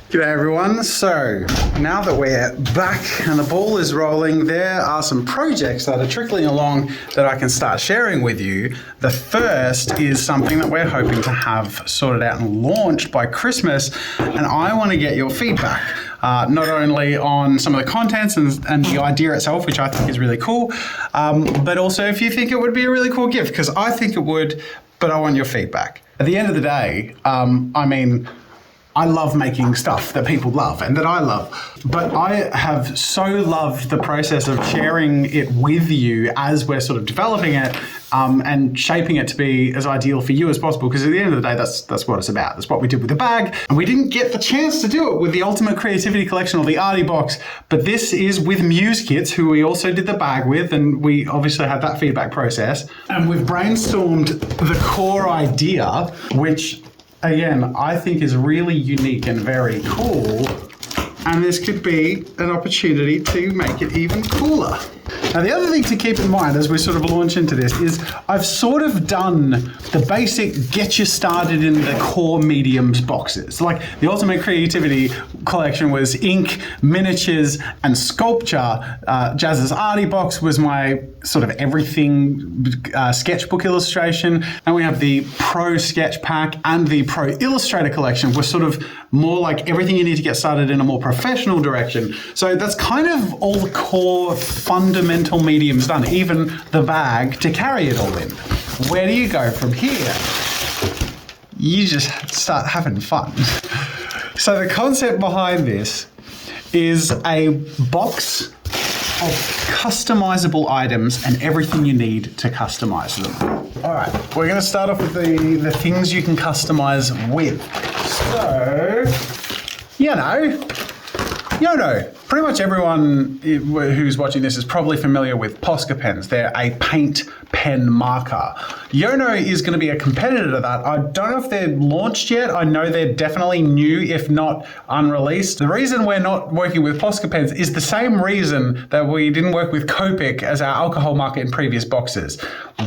G'day everyone. So now that we're back and the ball is rolling, there are some projects that are trickling along that I can start sharing with you. The first is something that we're hoping to have sorted out and launched by Christmas, and I want to get your feedback. Not only on some of the contents and the idea itself, which I think is really cool, but also if you think it would be a really cool gift, because I think it would, but I want your feedback. At the end of the day, I love making stuff that people love and that I love, but I have so loved the process of sharing it with you as we're sort of developing it and shaping it to be as ideal for you as possible, because at the end of the day, that's what it's about. That's what we did with the bag, and we didn't get the chance to do it with the Ultimate Creativity Collection or the Arty Box, but this is with Muse Kits, who we also did the bag with, and we obviously had that feedback process, and we've brainstormed the core idea, which again, I think is really unique and very cool, and this could be an opportunity to make it even cooler. Now, the other thing to keep in mind as we sort of launch into this is I've sort of done the basic get you started in the core mediums boxes. Like the Ultimate Creativity Collection was ink, miniatures, and sculpture. Jazza's Arty Box was my sort of everything sketchbook illustration. And we have the Pro Sketch Pack and the Pro Illustrator Collection, was sort of more like everything you need to get started in a more professional direction. So that's kind of all the core fundamental mediums done, even the bag to carry it all in. Where do you go from here? You just start having fun. So the concept behind this is a box of customizable items and everything you need to customize them. All right, we're going to start off with the things you can customize with. So, you know, pretty much everyone who's watching this is probably familiar with Posca pens. They're a paint pen marker. Yono is going to be a competitor to that. I don't know if they're launched yet. I know they're definitely new, if not unreleased. The reason we're not working with Posca pens is the same reason that we didn't work with Copic as our alcohol marker in previous boxes.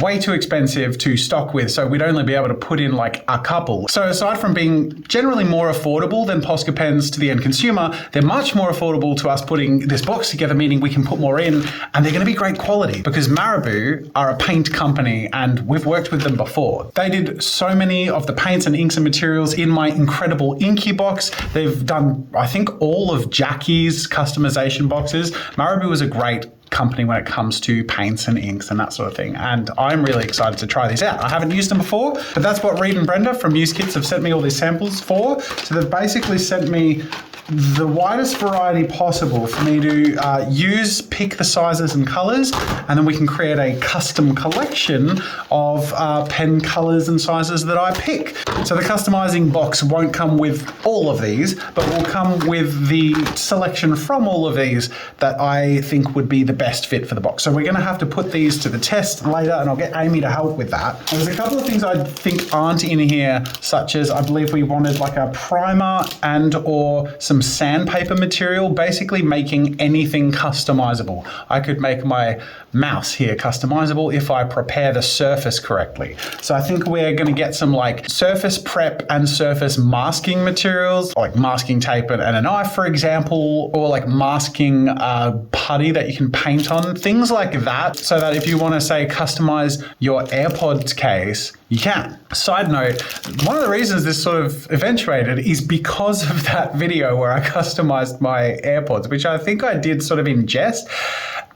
Way too expensive to stock with, so we'd only be able to put in like a couple. So aside from being generally more affordable than Posca pens to the end consumer, they're much more affordable to us putting this box together, meaning we can put more in, and they're going to be great quality because Marabou are a paint company and we've worked with them before. They did so many of the paints and inks and materials in my incredible Inky box. They've done, I think, all of Jackie's customization boxes. Marabou is a great company when it comes to paints and inks and that sort of thing, and I'm really excited to try these out. I haven't used them before, but that's what Reed and Brenda from Muse Kits have sent me all these samples for. So they've basically sent me the widest variety possible for me to pick the sizes and colors, and then we can create a custom collection of pen colors and sizes that I pick. So the customizing box won't come with all of these, but will come with the selection from all of these that I think would be the best fit for the box. So we're going to have to put these to the test later, and I'll get Amy to help with that. And there's a couple of things I think aren't in here, such as I believe we wanted like a primer and or some sandpaper material, basically making anything customizable. I could make my mouse here customizable if I prepare the surface correctly. So I think we're going to get some like surface prep and surface masking materials, like masking tape and a knife, for example, or like masking putty that you can paint on, things like that, so that if you want to say customize your AirPods case, you can. Side note, one of the reasons this sort of eventuated is because of that video where I customized my AirPods, which I think I did sort of in jest.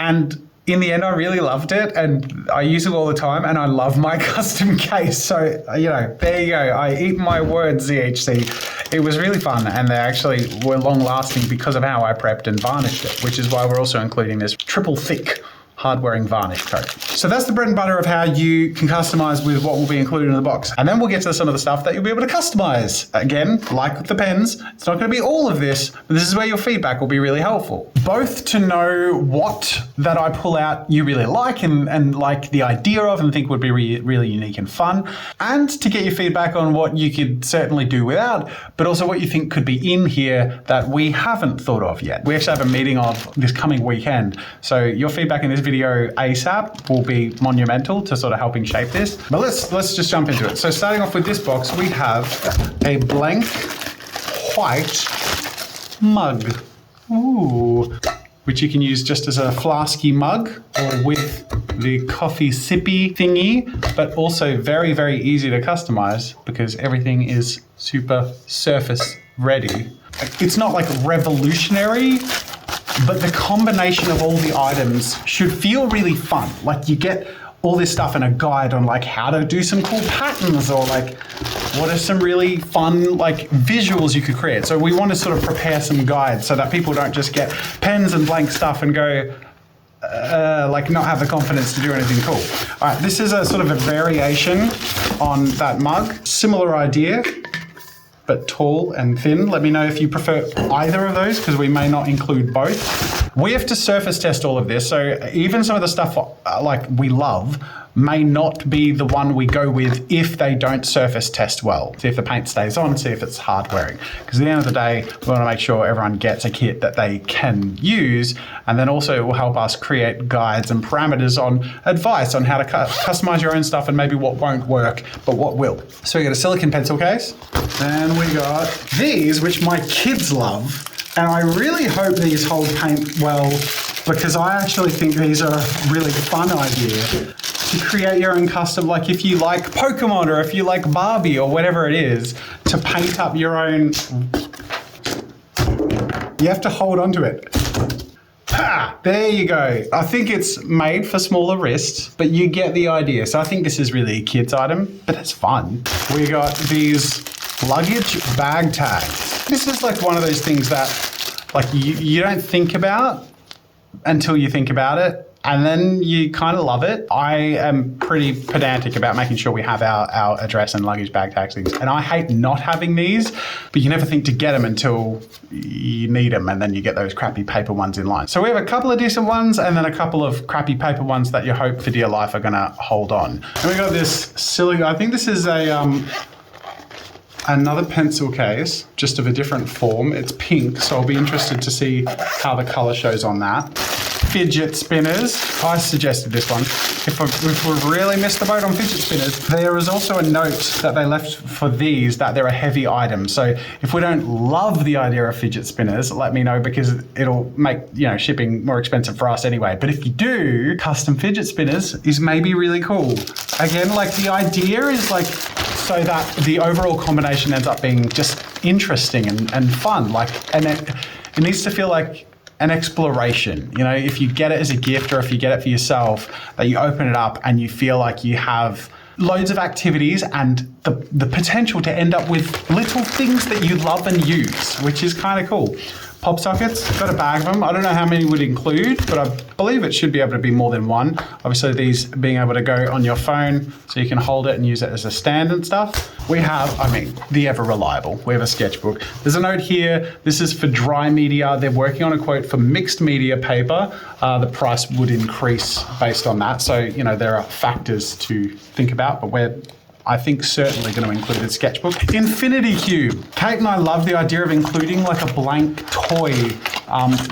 And in the end, I really loved it, and I use it all the time, and I love my custom case. So, there you go. I eat my words, ZHC. It was really fun, and they actually were long-lasting because of how I prepped and varnished it, which is why we're also including this triple thick hard-wearing varnish coat. So that's the bread and butter of how you can customize with what will be included in the box. And then we'll get to some of the stuff that you'll be able to customize. Again, like with the pens, it's not going to be all of this, but this is where your feedback will be really helpful. Both to know what that I pull out you really like and like the idea of and think would be really unique and fun, and to get your feedback on what you could certainly do without, but also what you think could be in here that we haven't thought of yet. We actually have a meeting of this coming weekend, so your feedback in this video ASAP will be monumental to sort of helping shape this. But let's just jump into it. So starting off with this box, we have a blank white mug. Ooh. Which you can use just as a flasky mug or with the coffee sippy thingy, but also very, very easy to customize because everything is super surface ready. It's not like revolutionary, but the combination of all the items should feel really fun. Like you get all this stuff in a guide on like how to do some cool patterns or like what are some really fun like visuals you could create. So we want to sort of prepare some guides so that people don't just get pens and blank stuff and go like not have the confidence to do anything cool. All right, this is a sort of a variation on that mug. Similar idea, but tall and thin. Let me know if you prefer either of those because we may not include both. We have to surface test all of this, so even some of the stuff like we love may not be the one we go with if they don't surface test well. See if the paint stays on, see if it's hard wearing. Because at the end of the day, we want to make sure everyone gets a kit that they can use, and then also it will help us create guides and parameters on advice on how to customize your own stuff and maybe what won't work, but what will. So we got a silicone pencil case, and we got these, which my kids love. And I really hope these hold paint well because I actually think these are a really fun idea to create your own custom, like if you like Pokemon or if you like Barbie or whatever it is, to paint up your own. You have to hold onto it. Ha! There you go. I think it's made for smaller wrists, but you get the idea. So I think this is really a kid's item, but it's fun. We got these luggage bag tags. This is like one of those things that like you don't think about until you think about it, and then you kind of love it. I am pretty pedantic about making sure we have our address and luggage bag tags things, and I hate not having these, but you never think to get them until you need them, and then you get those crappy paper ones in line. So we have a couple of decent ones and then a couple of crappy paper ones that you hope for dear life are gonna hold on. And we got this silly, I think this is a another pencil case, just of a different form. It's pink, so I'll be interested to see how the color shows on that. Fidget spinners. I suggested this one. If we've really missed the boat on fidget spinners, there is also a note that they left for these that they're a heavy item. So if we don't love the idea of fidget spinners, let me know because it'll make shipping more expensive for us anyway. But if you do, custom fidget spinners is maybe really cool. Again, like the idea is like so that the overall combination ends up being just interesting and fun. Like, and it needs to feel like an exploration. If you get it as a gift or if you get it for yourself, that you open it up and you feel like you have loads of activities and the potential to end up with little things that you love and use, which is kind of cool. Pop sockets, got a bag of them. I don't know how many would include, but I believe it should be able to be more than one. Obviously these being able to go on your phone so you can hold it and use it as a stand and stuff. We have, the ever reliable. We have a sketchbook. There's a note here. This is for dry media. They're working on a quote for mixed media paper. The price would increase based on that. So, there are factors to think about, but we're I think certainly going to include a sketchbook. Infinity Cube. Kate and I love the idea of including like a blank toy.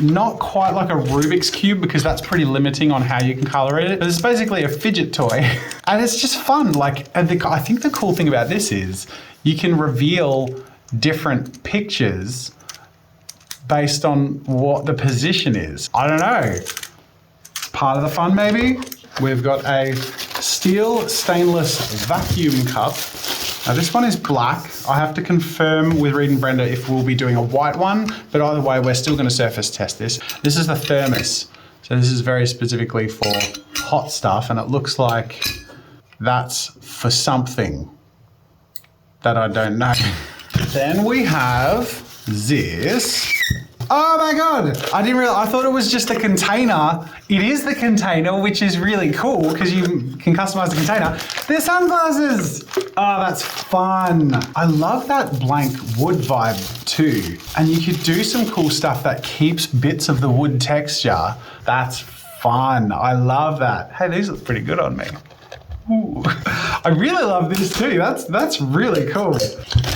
Not quite like a Rubik's Cube because that's pretty limiting on how you can color it. But it's basically a fidget toy and it's just fun. I think the cool thing about this is you can reveal different pictures based on what the position is. I don't know. Part of the fun maybe. We've got a steel stainless vacuum cup. Now this one is black. I have to confirm with Reed and Brenda if we'll be doing a white one, but either way, we're still gonna surface test this. This is the thermos. So this is very specifically for hot stuff, and it looks like that's for something that I don't know. Then we have this. Oh my God, I didn't realize, I thought it was just the container. It is the container, which is really cool because you can customize the container. They're sunglasses. Oh, that's fun. I love that blank wood vibe too. And you could do some cool stuff that keeps bits of the wood texture. That's fun. I love that. Hey, these look pretty good on me. Ooh. I really love this too. That's really cool.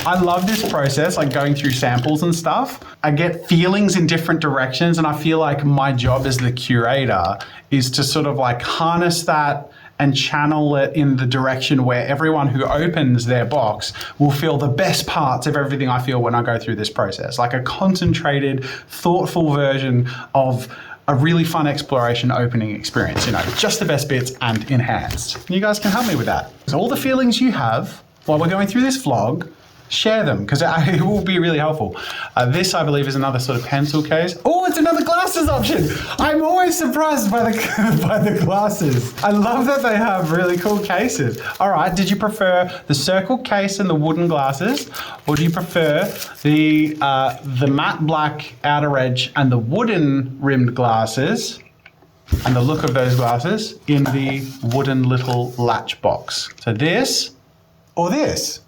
I love this process, like going through samples and stuff. I get feelings in different directions, and I feel like my job as the curator is to sort of like harness that and channel it in the direction where everyone who opens their box will feel the best parts of everything I feel when I go through this process. Like a concentrated, thoughtful version of a really fun exploration opening experience, you know, just the best bits and enhanced. And you guys can help me with that. So all the feelings you have while we're going through this vlog, share them, because it will be really helpful. This, I believe, is another sort of pencil case. Oh, it's another glasses option. I'm always surprised by the glasses. I love that they have really cool cases. All right, did you prefer the circle case and the wooden glasses, or do you prefer the matte black outer edge and the wooden rimmed glasses, and the look of those glasses in the wooden little latch box? So this or this?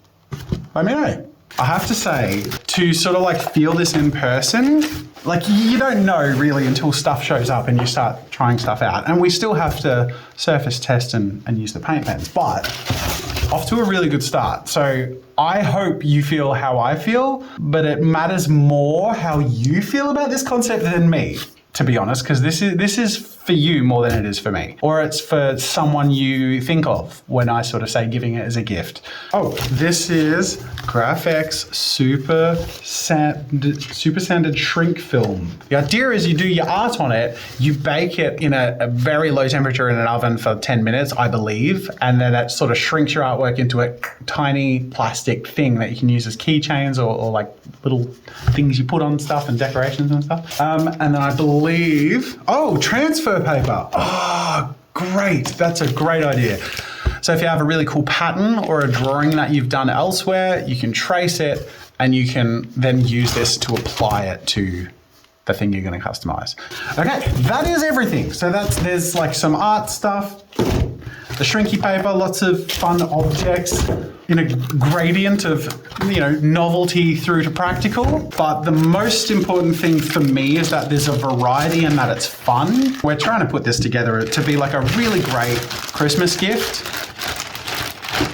I mean, I have to say, to sort of like feel this in person, like you don't know really until stuff shows up and you start trying stuff out. And we still have to surface test and use the paint pens, but off to a really good start. So I hope you feel how I feel, but it matters more how you feel about this concept than me, to be honest, because this is for you more than it is for me. Or it's for someone you think of when I sort of say giving it as a gift. Oh, this is GraphX Super Sanded Shrink Film. The idea is you do your art on it, you bake it in a very low temperature in an oven for 10 minutes, I believe, and then it sort of shrinks your artwork into a tiny plastic thing that you can use as keychains or like little things you put on stuff and decorations and stuff. And then I believe, oh, transfer paper. Oh, great. That's a great idea. So if you have a really cool pattern or a drawing that you've done elsewhere, you can trace it and you can then use this to apply it to the thing you're going to customize. Okay, that is everything. So there's like some art stuff, the shrinky paper, lots of fun objects in a gradient of, you know, novelty through to practical. But the most important thing for me is that there's a variety and that it's fun. We're trying to put this together to be like a really great Christmas gift.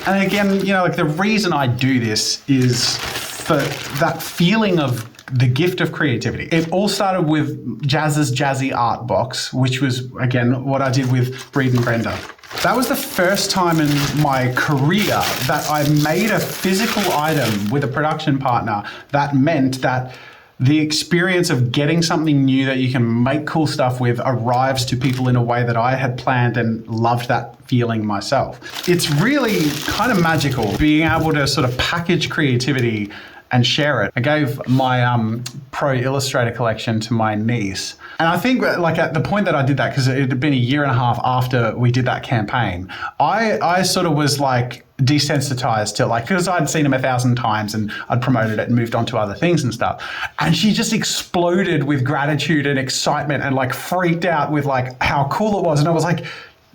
And again, you know, like the reason I do this is for that feeling of the gift of creativity. It all started with Jazza's Jazzy Art Box, which was, again, what I did with Breed and Brenda. That was the first time in my career that I made a physical item with a production partner that meant that the experience of getting something new that you can make cool stuff with arrives to people in a way that I had planned and loved that feeling myself. It's really kind of magical being able to sort of package creativity and share it. I gave my Pro Illustrator collection to my niece. And I think like at the point that I did that, because it had been a year and a half after we did that campaign, I sort of was like desensitized to like, because I'd seen him 1,000 times and I'd promoted it and moved on to other things and stuff. And she just exploded with gratitude and excitement and like freaked out with like how cool it was. And I was like,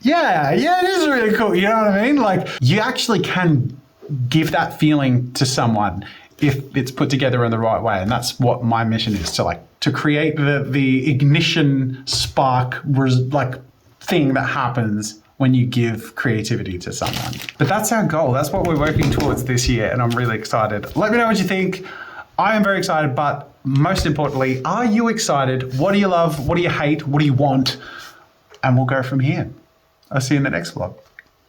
yeah, it is really cool. You know what I mean? Like you actually can give that feeling to someone if it's put together in the right way. And that's what my mission is, to create the ignition spark like thing that happens when you give creativity to someone. But that's our goal. That's what we're working towards this year. And I'm really excited. Let me know what you think. I am very excited, but most importantly, are you excited? What do you love? What do you hate? What do you want? And we'll go from here. I'll see you in the next vlog.